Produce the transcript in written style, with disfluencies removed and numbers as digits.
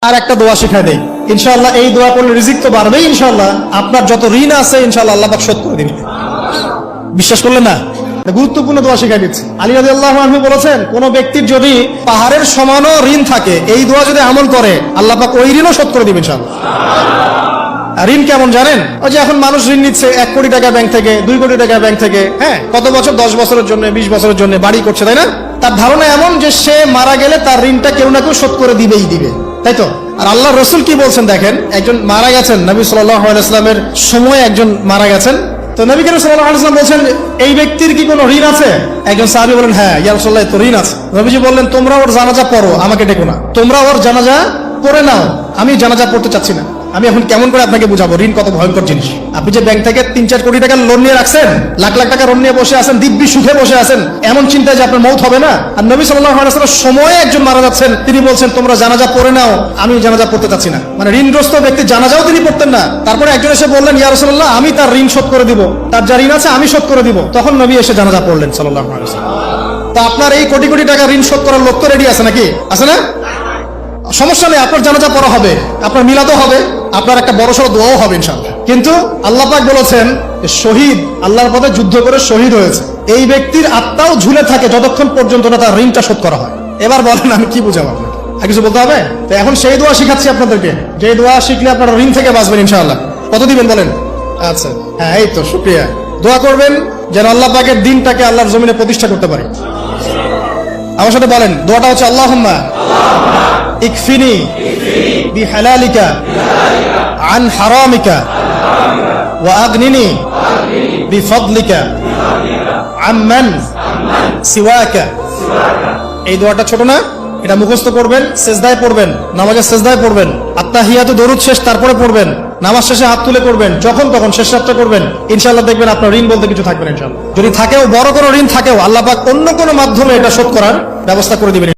আর একটা দোয়া শিখাই দেই, ইনশাআল্লাহ এই দোয়া করলে রিজিক তো বাড়বেই ইনশাআল্লাহ, আপনার যত ঋণ আছে ইনশাআল্লাহ আল্লাহ পাক শোধ করে দিবেন। বিশ্বাস করলেন না? গুরুত্বপূর্ণ দোয়া শিখাই দিচ্ছি। আলী রাদিয়াল্লাহু আনহু বলেছেন, কোন ব্যক্তির যদি পাহাড়ের সমানও ঋণ থাকে, এই দোয়া যদি আমল করে আল্লাহ পাক ওই ঋণও শোধ করে দিবেন ইনশাআল্লাহ। ঋণ কেমন জানেন? ওই যে এখন মানুষ ঋণ নিচ্ছে 1 কোটি টাকা ব্যাংক থেকে, 2 কোটি টাকা ব্যাংক থেকে, হ্যাঁ, কত বছর, 10 বছরের জন্য, 20 বছরের জন্য বাড়ি করছে, তাই না? তার ধারণা এমন যে সে মারা গেলে তার ঋণটা কেউ না কেউ শোধ করে দিবেই দিবে, তাই তো? আর আল্লাহ রসুল কি বলছেন দেখেন, একজন মারা গেছেন, নবী সাল্লাল্লাহু আলাইহি ওয়াসাল্লামের সময় একজন মারা গেছেন, তো নবী করিম সাল্লাল্লাহু আলাইহি ওয়াসাল্লাম বলছেন, এই ব্যক্তির কি কোনো ঋণ আছে? একজন সাহাবী বলেন, হ্যাঁ ইয়া রাসূলুল্লাহ, তো ঋণ আছে। নবীজি বললেন, তোমরা ওর জানাজা পড়ো, আমাকে ডেকো না, তোমরা ওর জানাজা পড়ে নাও, আমি জানাজা পড়তে চাচ্ছি না। আমি এখন কেমন করে আপনাকে বুঝাবো ঋণ কত ভয়ঙ্কর জিনিস? আপনি যে ব্যাংক থেকে 3-4 কোটি টাকার লোন নিয়ে রাখছেন, লাখ লাখ টাকা লোন নিয়ে বসে আছেন, দিব্যি সুখে বসে আছেন, এমন চিন্তায় যে আপনার মৌত হবে না। আর নবী সাল্লাল্লাহু আলাইহি ওয়াসাল্লাম সময়ে একজন মারা যাচ্ছেন, তিনি বলছেন তোমরা জানাজা পড়ে নাও, আমি জানাজা পড়তে চাচ্ছি না। মানে ঋণগ্রস্ত ব্যক্তি জানাজাও তিনি পড়তেন না। তারপরে একজন এসে বললেন, ইয়া রাসূলুল্লাহ, আমি তার ঋণ শোধ করে দিব, তার যা ঋণ আছে আমি শোধ করে দিব। তখন নবী এসে জানাজা পড়লেন সাল্লাল্লাহু আলাইহি ওয়াসাল্লাম। তা আপনার এই কোটি কোটি টাকা ঋণ শোধ করার লোক তো রেডি আছে নাকি? আছে না? সমস্যা নেই, আপনার জানাজা পড়া হবে, আপনার মিলাদও হবে, আপনার একটা বড়সড় দোয়াও হবে ইনশাআল্লাহ। কিন্তু আল্লাহ পাক বলেছেন, শহীদ, আল্লাহর পথে যুদ্ধ করে শহীদ হয়েছে, এই ব্যক্তির আত্মাও ঝুলে থাকে যতক্ষণ পর্যন্ত না তার ঋণটা শোধ করা হয়। এবার বলেন আমি কি বুঝাবো আপনাকে? আর কিছু বলতে হবে? তো এখন সেই দোয়া শিখাচ্ছি আপনাদেরকে, যে দোয়া শিখলে আপনারা ঋণ থেকে বাঁচবেন ইনশাআল্লাহ। কত দিবেন বলেন? আচ্ছা, হ্যাঁ, এই তো, শুকরিয়া। দোয়া করবেন যেন আল্লাহ পাকের দিনটাকে আল্লাহর জমিনে প্রতিষ্ঠা করতে পারি। আমার সাথে বলেন, দোয়াটা হচ্ছে, আল্লাহুম্মা ইকফিনি বিহালালিকা আন হারামিকা ওয়া আগনিনি বিফদলিকা আম্মান সিওয়াকা। এই দোয়াটা ছোট না? এটা মুখস্থ করবেন, সেজদায় পড়বেন, নামাজের সেজদায় পড়বেন, আত্তাহিয়াতু দরুদ শেষ তারপরে পড়বেন, নামাজ শেষে হাত তুলে করবেন, যখন তখন শেষ রাতটা করবেন, ইনশাআল্লাহ দেখবেন আপনার ঋণ বলতে কিছু থাকবে না ইনশাআল্লাহ। যদি থাকেও, বড় কোনো ঋণ থাকেও, আল্লাহ পাক অন্য কোনো মাধ্যমে এটা শোধ করার ব্যবস্থা করে দিবেন।